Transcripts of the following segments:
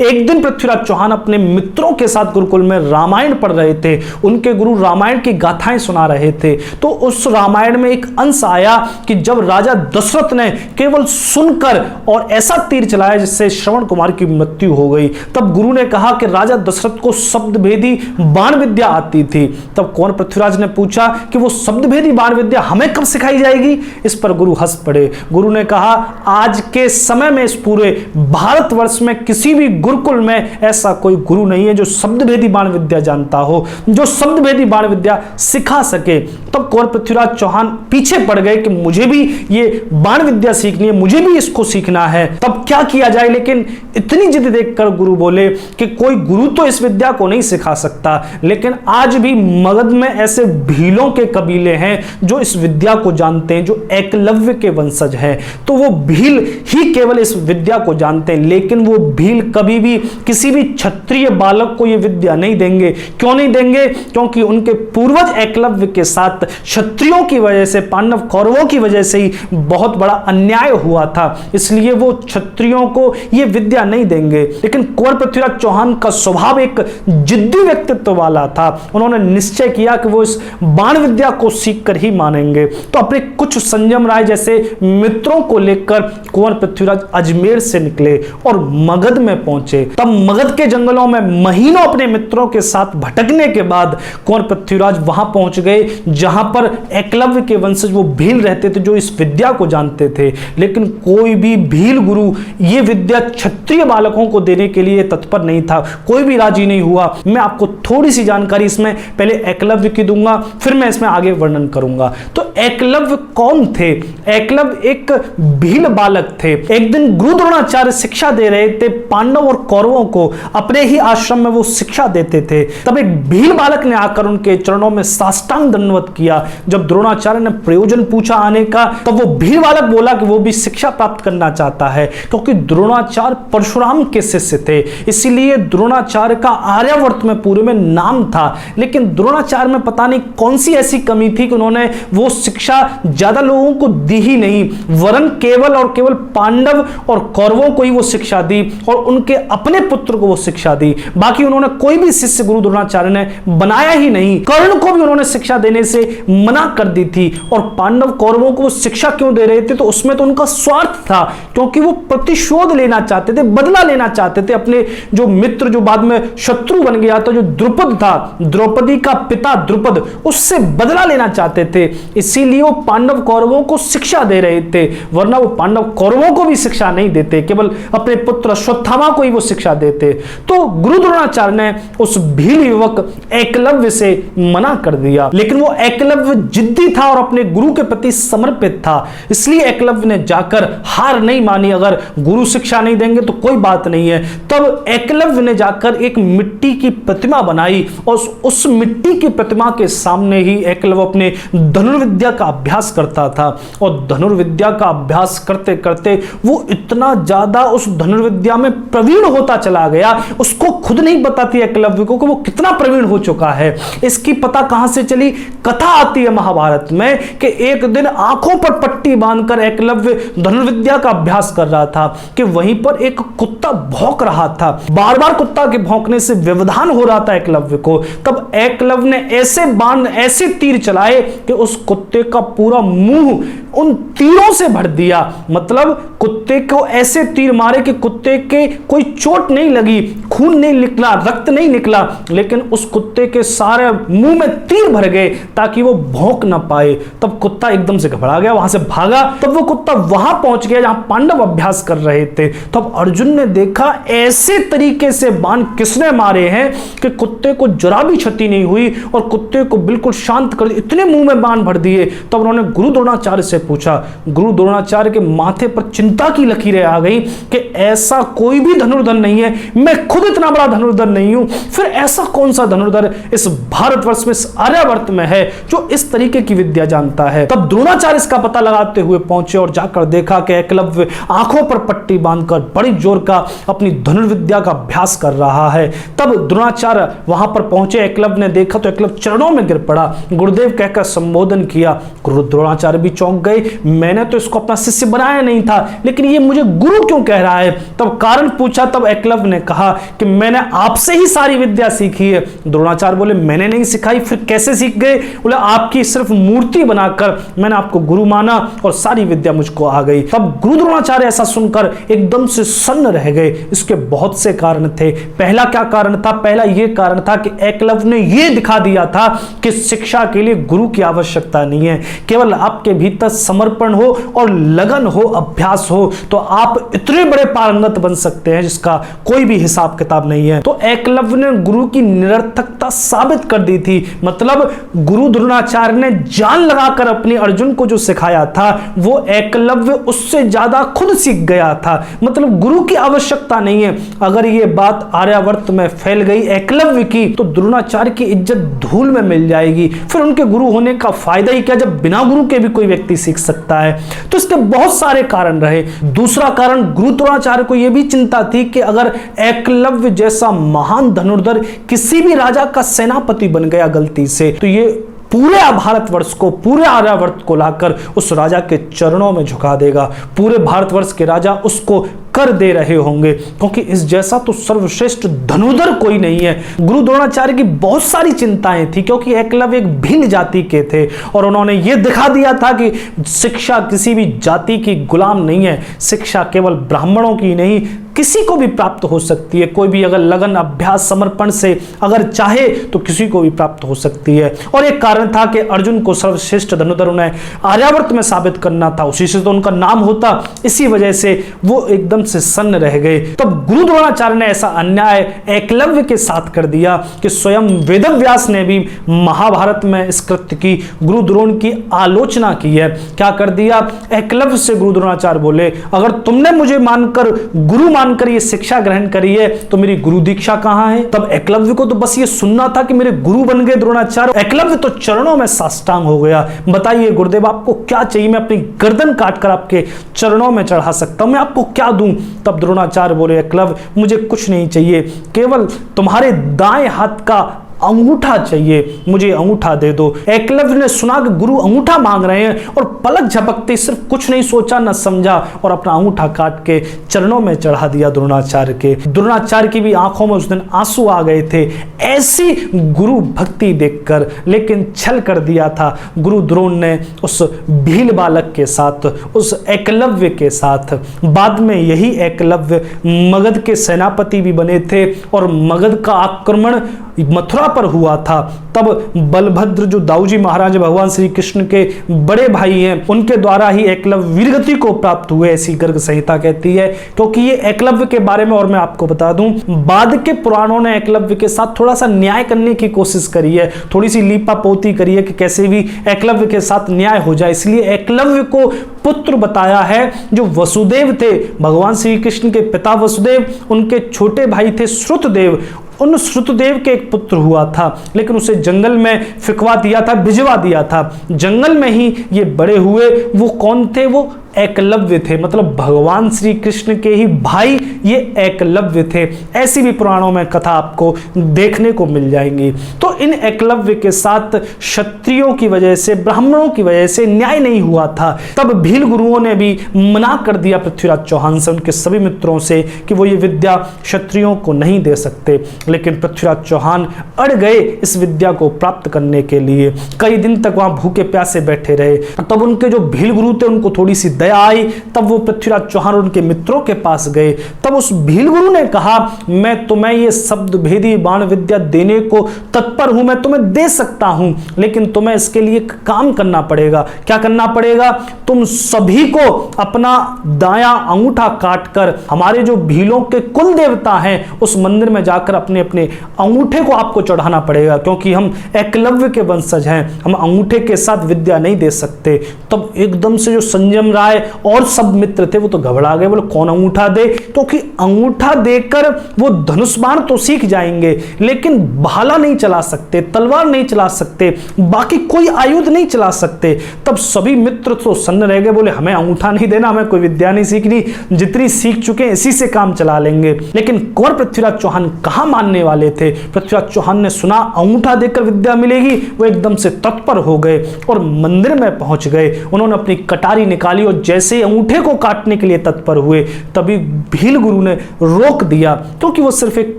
एक दिन पृथ्वीराज चौहान अपने मित्रों के साथ गुरुकुल में रामायण पढ़ रहे थे। उनके गुरु रामायण की गाथाएं सुना रहे थे। तो उस रामायण में एक अंश आया कि जब राजा दशरथ ने केवल सुनकर और ऐसा तीर चलाया जिससे श्रवण कुमार की मृत्यु हो गई, तब गुरु ने कहा कि राजा दशरथ को शब्दभेदी बाण विद्या आती थी। तब कुंवर पृथ्वीराज ने पूछा कि वो शब्दभेदी बाण विद्या हमें कब सिखाई जाएगी। इस पर गुरु हंस पड़े। गुरु ने कहा, आज के समय में इस पूरे भारतवर्ष में किसी भी गुरुकुल में ऐसा कोई गुरु नहीं है जो शब्दभेदी बाण विद्या जानता हो, जो शब्दभेदी बाण विद्या सिखा सके। तब कुंवर पृथ्वीराज चौहान पीछे पड़ गए कि मुझे भी ये बाण विद्या सीखनी है, मुझे भी इसको सीखना है। तब क्या किया जाए। लेकिन इतनी जिद देखकर गुरु बोले कि कोई गुरु तो इस विद्या को नहीं सिखा सकता, लेकिन आज भी मगध में ऐसे भीलों के कबीले हैं जो इस विद्या को जानते हैं, जो एकलव्य के वंशज हैं। तो वो भील ही केवल इस विद्या को जानते हैं, लेकिन वो भील कभी भी किसी भी क्षत्रिय बालक को ये विद्या नहीं देंगे। क्यों नहीं देंगे? क्योंकि उनके पूर्वज एकलव्य के साथ क्षत्रियों की वजह से, पांडव कौरवों की वजह से ही बहुत बड़ा अन्याय हुआ था, इसलिए वो क्षत्रियों को ये विद्या नहीं देंगे। लेकिन कुंवर पृथ्वीराज चौहान का स्वभाव एक जिद्दी व्यक्तित्व वाला था। उन्होंने निश्चय किया कि वो इस बाण विद्या को सीखकर ही मानेंगे। तो अपने कुछ संयम राय जैसे मित्रों को लेकर कुंवर पृथ्वीराज अजमेर से निकले और मगध में पहुंचे। तब मगध के जंगलों में महीनों अपने मित्रों के साथ भटकने के बाद कुंवर पृथ्वीराज वहां पहुंच गए जहां पर एकलव्य के वंशज वो भील रहते थे, जो इस विद्या को जानते थे। लेकिन कोई भी भील गुरु ये विद्या क्षत्रिय बालकों को देने के लिए तत्पर नहीं था, कोई भी राजी नहीं हुआ। मैं आपको थोड़ी सी जानकारी इसमें पहले एकलव्य की दूंगा, फिर मैं इसमें आगे वर्णन करूंगा। तो एकलव्य कौन थे? एकलव्य एक भील बालक थे। एक दिन गुरु द्रोणाचार्य शिक्षा दे रहे थे पांडव और कौरवों को, अपने ही आश्रम में वो शिक्षा देते थे। तब एक भील बालक ने आकर उनके चरणों में साष्टांग दंडवत किया। जब द्रोणाचार्य ने प्रयोजन पूछा आने का, तब वो भील बालक बोला कि वो भी शिक्षा प्राप्त करना चाहता है, क्योंकि द्रोणाचार्य परशुराम के शिष्य थे, इसीलिए द्रोणाचार्य का आर्यावर्त में पूरे में नाम था। लेकिन द्रोणाचार्य में पता नहीं कौन सी ऐसी कमी थी कि उन्होंने वो शिक्षा ज्यादा लोगों को दी ही नहीं, वरन केवल और केवल पांडव और कौरवों को ही वो शिक्षा दी और उनके अपने पुत्र को वो शिक्षा दी। बाकी उन्होंने कोई भी शिष्य गुरु द्रोणाचार्य ने बनाया ही नहीं। कर्ण को भी उन्होंने शिक्षा देने से मना कर दी थी। और पांडव कौरवों को वो शिक्षा क्यों दे रहे थे? तो उसमें तो उनका स्वार्थ था, क्योंकि वो प्रतिशोध लेना चाहते थे, बदला लेना चाहते थे। अपने जो मित्र जो बाद में शत्रु बन गया था, जो द्रुपद था, द्रौपदी का पिता द्रुपद, उससे बदला लेना चाहते थे। इसीलिए वो पांडव कौरवों को शिक्षा दे रहे थे, वरना वो पांडव कौरवों को भी शिक्षा नहीं देते, केवल अपने पुत्र अश्वत्थामा को ही वो शिक्षा देते। तो गुरु द्रोणाचार्य ने उस भील युवक एकलव्य से मना कर दिया। लेकिन वो एकलव्य जिद्दी था और अपने गुरु के प्रति समर्पित था, इसलिए एकलव्य ने जाकर हार नहीं मानी। अगर गुरु शिक्षा नहीं देंगे तो कोई बात नहीं है। तब एकलव्य ने जाकर एक मिट्टी की प्रतिमा बनाई और उस मिट्टी की प्रतिमा के सामने ही एकलव्य अपने धनुर्विद्या का अभ्यास करता था। और धनुर्विद्या का अभ्यास करते करते वो इतना ज्यादा उस धनुर्विद्या में प्रवीण होता चला गया, उसको खुद नहीं पता थी एकलव्य को कि वो कितना प्रवीण हो चुका है। इसकी पता कहां से चली? कथा आती है महाभारत में कि एक दिन आंखों पर पट्टी बांधकर एकलव्य धनुर्विद्या का अभ्यास कर रहा था कि वहीं पर एक कुत्ता भौंक रहा था। बार बार कुत्ता के भौंकने से व्यवधान हो रहा था एकलव्य को। तब एकलव्य ने ऐसे बाण, ऐसे तीर चलाए कि उस कुत्ते का पूरा मुंह उन तीरों से भर दिया। मतलब कुत्ते को ऐसे तीर मारे कि कुत्ते के कोई चोट नहीं लगी, खून नहीं निकला, रक्त नहीं निकला, लेकिन उस कुत्ते के सारे मुंह में तीर भर गए ताकि वो भौंक ना पाए। तब कुत्ता एकदम से घबरा गया, वहां से भागा। तब वो कुत्ता वहां पहुंच गया जहां पांडव अभ्यास कर रहे थे। तब अर्जुन ने देखा ऐसे तरीके से बाण किसने मारे हैं कि कुत्ते को जरा भी क्षति नहीं हुई और कुत्ते को बिल्कुल शांत कर, इतने मुंह में बाण भर दिए। तब उन्होंने गुरु द्रोणाचार्य से पूछा। गुरु द्रोणाचार्य के माथे पर चिंता की लकीरें आ गई कि ऐसा कोई भी धनुर्धर नहीं है, मैं खुद इतना बड़ा धनुर्धर नहीं हूं, फिर ऐसा कौन सा धनुर्धर इस भारतवर्ष में, इस आर्यावर्त में है जो इस तरीके की विद्या जानता है। तब द्रोणाचार्य इसका पता लगाते हुए पहुंचे और जाकर देखा कि एकलव्य आंखों पर पट्टी बांधकर बड़ी जोर का अपनी धनुर्विद्या का अभ्यास कर रहा है। तब द्रोणाचार्य वहां पर पहुंचे, एकलव्य ने देखा तो एकलव्य चरणों में गिर पड़ा, गुरुदेव कहकर संबोधन किया। गुरु द्रोणाचार्य भी चौंक गए, मैंने तो इसको अपना शिष्य बनाया नहीं था, लेकिन ये मुझे गुरु क्यों कह रहा है। तब कारण पूछा, तब एकलव्य ने कहा कि मैंने आपसे ही सारी विद्या सीखी है। द्रोणाचार्य बोले, मैंने नहीं सिखाई, फिर कैसे सीख गए। बोले, आपकी सिर्फ मूर्ति बनाकर मैंने आपको गुरु माना और सारी विद्या मुझको आ गई। तब गुरु द्रोणाचार्य ऐसा सुनकर एकदम से सन्न रह गए। इसके बहुत से कारण थे। पहला क्या कारण था? पहला यह कारण था कि एकलव्य ने यह दिखा दिया था कि शिक्षा के लिए गुरु की आवश्यकता नहीं है, केवल आपके भीतर समर्पण हो और लगन हो, अभ्यास हो, तो आप इतने बड़े पारंगत बन सकते हैं जिसका कोई भी हिसाब किताब नहीं है। तो एकलव्य ने गुरु की निरर्थकता साबित कर दी थी। मतलब गुरु द्रोणाचार्य ने जान लगाकर अपने अर्जुन को जो सिखाया था वो एकलव्य उससे ज्यादा खुद सीख गया था। मतलब गुरु की आवश्यकता नहीं है। अगर ये बात आर्यावर्त में फैल गई एकलव्य की, तो द्रोणाचार्य की इज्जत धूल में मिल जाएगी। फिर उनके गुरु होने का फायदा ही क्या जब बिना गुरु के भी कोई व्यक्ति सीख सकता है। तो इसके बहुत सारे कारण रहे। दूसरा कारण, गुरु द्रोणाचार्य को यह भी चिंता थी कि अगर एकलव्य जैसा महान धनुर्धर किसी भी राजा का सेनापति बन गया गलती से, तो ये पूरे भारतवर्ष को, पूरे आर्यावर्त को लाकर उस राजा के चरणों में झुका देगा। पूरे भारतवर्ष के राजा उसको कर दे रहे होंगे, क्योंकि इस जैसा तो सर्वश्रेष्ठ धनुर्धर कोई नहीं है। गुरु द्रोणाचार्य की बहुत सारी चिंताएं थी, क्योंकि एकलव्य एक भिन्न जाति के थे और उन्होंने ये दिखा दिया था कि शिक्षा किसी भी जाति की गुलाम नहीं है। शिक्षा केवल ब्राह्मणों की नहीं, किसी को भी प्राप्त हो सकती है। कोई भी अगर लगन, अभ्यास, समर्पण से अगर चाहे तो किसी को भी प्राप्त हो सकती है। और एक कारण था कि अर्जुन को सर्वश्रेष्ठ धनुर्धर उन्हें आर्यावर्त में साबित करना था, उसी से तो उनका नाम होता। इसी वजह से वो एकदम से सन्न रह गए। तब गुरु द्रोणाचार्य ने ऐसा अन्याय एकलव्य के साथ कर दिया कि स्वयं वेदव्यास ने भी महाभारत में इस कृत्य की, गुरु द्रोण की आलोचना की है। क्या कर दिया? एकलव्य से गुरु द्रोणाचार्य बोले, अगर तुमने मुझे मानकर, गुरु मानकर ये शिक्षा ग्रहण करी है, तो मेरी गुरु दीक्षा कहां है? तब एकलव्य को तो बस ये सुनना था कि मेरे गुरु बन गए द्रोणाचार्य। एकलव्य तो चरणों में साष्टांग हो गया। बताइए गुरुदेव, आपको क्या चाहिए? मैं अपनी गर्दन काटकर आपके चरणों में चढ़ा सकता हूं, मैं आपको क्या दूं? तब द्रोणाचार्य बोले, एकलव्य मुझे कुछ नहीं चाहिए, केवल तुम्हारे दाएं हाथ का अंगूठा चाहिए, मुझे अंगूठा दे दो। एकलव्य ने सुना कि गुरु अंगूठा मांग रहे हैं और पलक झपकते सिर्फ कुछ नहीं सोचा न समझा और अपना अंगूठा काट के चरणों में चढ़ा दिया द्रोणाचार्य के। द्रोणाचार्य की भी आंखों में उस दिन आंसू आ गए थे ऐसी गुरु भक्ति देखकर। लेकिन छल कर दिया था गुरु द्रोण ने उस भील बालक के साथ, उस एकलव्य के साथ। बाद में यही एकलव्य मगध के सेनापति भी बने थे और मगध का आक्रमण मथुरा पर हुआ था। तब बलभद्र जो दाऊजी महाराज भगवान श्री कृष्ण के बड़े भाई हैं, उनके द्वारा ही एकलव्य वीरगति को प्राप्त हुए, ऐसी गर्ग संहिता कहती है। क्योंकि ये एकलव्य के बारे में और मैं आपको बता दूं, बाद के पुराणों ने एकलव्य के साथ थोड़ा सा न्याय करने की कोशिश करी है, थोड़ी सी लीपा पोती करी है कि कैसे भी एकलव्य के साथ न्याय हो जाए। इसलिए एकलव्य को पुत्र बताया है जो वसुदेव थे, भगवान श्री कृष्ण के पिता वसुदेव, उनके छोटे भाई थे श्रुतदेव। उन श्रुतदेव के एक पुत्र हुआ था, लेकिन उसे जंगल में फिकवा दिया था, भिजवा दिया था। जंगल में ही ये बड़े हुए। वो कौन थे? वो एकलव्य थे। मतलब भगवान श्री कृष्ण के ही भाई ये एकलव्य थे। ऐसी भी पुराणों में कथा आपको देखने को मिल जाएंगी। तो इन एकलव्य के साथ क्षत्रियों की वजह से, ब्राह्मणों की वजह से न्याय नहीं हुआ था। तब भील गुरुओं ने भी मना कर दिया पृथ्वीराज चौहान से, उनके सभी मित्रों से, कि वो ये विद्या क्षत्रियों को नहीं दे सकते। लेकिन पृथ्वीराज चौहान अड़ गए इस विद्या को प्राप्त करने के लिए। कई दिन तक वहां भूखे प्यासे बैठे रहे। तब उनके जो भील गुरु थे उनको थोड़ी सी दया आई। तब वो पृथ्वीराज चौहान और उनके मित्रों के पास गए। तब उस भील गुरु ने कहा, मैं तुम्हें ये शब्द भेदी बाण विद्या देने को तत्पर हूं, मैं तुम्हें दे सकता हूं, लेकिन तुम्हें इसके लिए काम करना पड़ेगा। क्या करना पड़ेगा? तुम सभी को अपना दायां अंगूठा काटकर हमारे जो भीलों के कुल देवता हैं उस मंदिर में जाकर अपने अपने अंगूठे को आपको चढ़ाना पड़ेगा, क्योंकि हम एकलव्य के वंशज हैं, हम अंगूठे के साथ विद्या नहीं दे सकते। तब एकदम से जो संजम राय है और सब मित्र थे वो तो घबरा गए, बोले कौन अंगूठा दे, क्योंकि अंगूठा देकर वो धनुष बाण तो सीख जाएंगे लेकिन भाला नहीं चला सकते, तलवार नहीं चला सकते, बाकी कोई आयुध नहीं चला सकते। तब सभी मित्र तो सन्न रह गए, बोले हमें अंगूठा नहीं देना, हमें कोई विद्या नहीं सीखनी, जितनी सीख चुके हैं इसी से काम चला लेंगे। लेकिन कुंवर पृथ्वीराज चौहान कहां मानने वाले थे। पृथ्वीराज चौहान ने सुना अंगूठा देकर विद्या मिलेगी, वो एकदम से तत्पर हो गए और मंदिर में पहुंच गए। उन्होंने अपनी कटारी निकाली और जैसे ही अंगूठे को काटने के लिए तत्पर हुए तभी भील गुरु ने रोक दिया, क्योंकि वो सिर्फ एक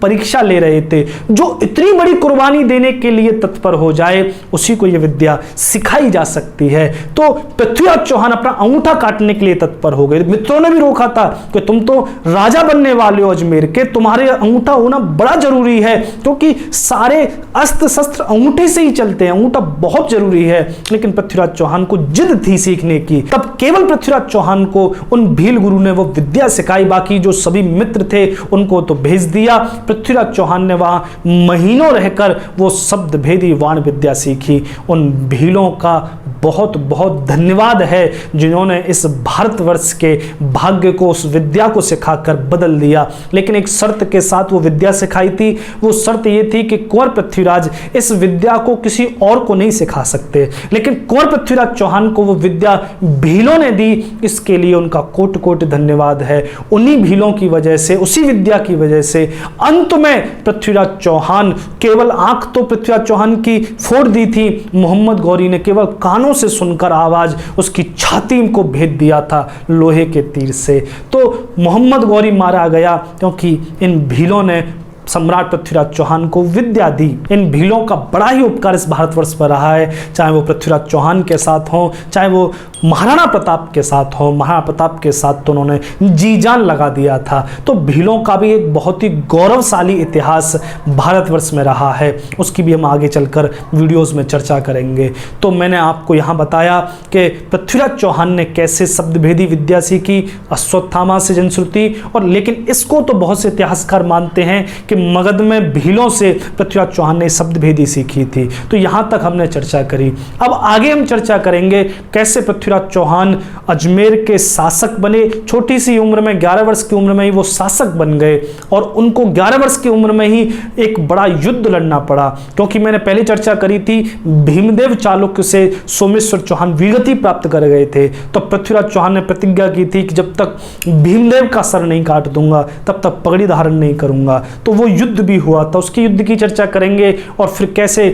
परीक्षा ले रहे थे। जो इतनी बड़ी कुर्बानी देने के लिए तत्पर हो जाए उसी को यह विद्या सिखाई जा सकती है। तो पृथ्वीराज चौहान अपना अंगूठा काटने के लिए तत्पर हो गए। मित्रों ने भी रोका था कि तुम तो राजा बनने वाले हो अजमेर के, तुम्हारे अंगूठा होना बड़ा जरूरी है, क्योंकि सारे अस्त्र शस्त्र अंगूठे से ही चलते हैं, अंगूठा बहुत जरूरी है। लेकिन पृथ्वीराज चौहान को जिद थी सीखने की। तब केवल पृथ्वीराज चौहान को उन भील गुरु ने वो विद्या सिखाई, बाकी जो सभी मित्र थे उनको तो भेज दिया। पृथ्वीराज चौहान ने वहां महीनों रहकर वो शब्द भेदी वाण विद्या सीखी। उन भीलों का बहुत बहुत धन्यवाद है जिन्होंने इस भारतवर्ष के भाग्य को उस विद्या को सिखाकर बदल दिया। लेकिन एक शर्त के साथ वो विद्या सिखाई थी। वो शर्त ये थी कि कुंवर पृथ्वीराज इस विद्या को किसी और को नहीं सिखा सकते, लेकिन कुंवर पृथ्वीराज चौहान को वो विद्या भीलों ने दी। इसके लिए उनका कोटि कोटि धन्यवाद है। उन्हीं भीलों की वजह से, उसी विद्या की वजह से अंत में पृथ्वीराज चौहान, केवल आंख तो पृथ्वीराज चौहान की फोड़ दी थी, मोहम्मद गौरी ने केवल कानों से सुनकर आवाज उसकी छाती को भेद दिया था लोहे के तीर से। तो मोहम्मद गौरी मारा गया क्योंकि इन भीलों ने सम्राट पृथ्वीराज चौहान को विद्या दी। इन भीलों का बड़ा ही उपकार इस भारतवर्ष पर रहा है, चाहे वो पृथ्वीराज चौहान के साथ हो, चाहे वो महाराणा प्रताप के साथ हो। महाराणा प्रताप के साथ तो उन्होंने जी जान लगा दिया था। तो भीलों का भी एक बहुत ही गौरवशाली इतिहास भारतवर्ष में रहा है, उसकी भी हम आगे चलकर वीडियोस में चर्चा करेंगे। तो मैंने आपको यहाँ बताया कि पृथ्वीराज चौहान ने कैसे शब्दभेदी विद्या सीखी, अश्वत्थामा से जनश्रुति, और लेकिन इसको तो बहुत से इतिहासकार मानते हैं कि मगध में भीलों से पृथ्वीराज चौहान ने शब्दभेदी सीखी थी। तो यहां तक हमने चर्चा करी। अब आगे हम चर्चा करेंगे कैसे पृथ्वीराज चौहान अजमेर के शासक बने। छोटी सी उम्र में, 11 वर्ष की उम्र में ही वो शासक बन गए और उनको 11 वर्ष की उम्र में ही एक बड़ा युद्ध लड़ना पड़ा, क्योंकि मैंने पहले चर्चा करी थी भीमदेव चालुक्य से सोमेश्वर चौहान वीरगति प्राप्त कर गए थे। तो पृथ्वीराज चौहान ने प्रतिज्ञा की थी कि जब तक भीमदेव का सर नहीं काट दूंगा तब तक पगड़ी धारण नहीं करूंगा। तो वो युद्ध भी हुआ था, उसके युद्ध की चर्चा करेंगे और फिर कैसे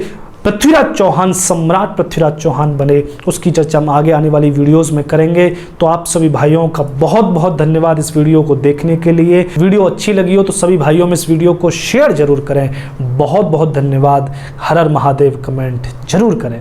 पृथ्वीराज चौहान सम्राट पृथ्वीराज चौहान बने, उसकी चर्चा हम आगे आने वाली वीडियोस में करेंगे। तो आप सभी भाइयों का बहुत बहुत धन्यवाद इस वीडियो को देखने के लिए। वीडियो अच्छी लगी हो तो सभी भाइयों में इस वीडियो को शेयर जरूर करें। बहुत बहुत धन्यवाद। हर हर महादेव कमेंट जरूर करें।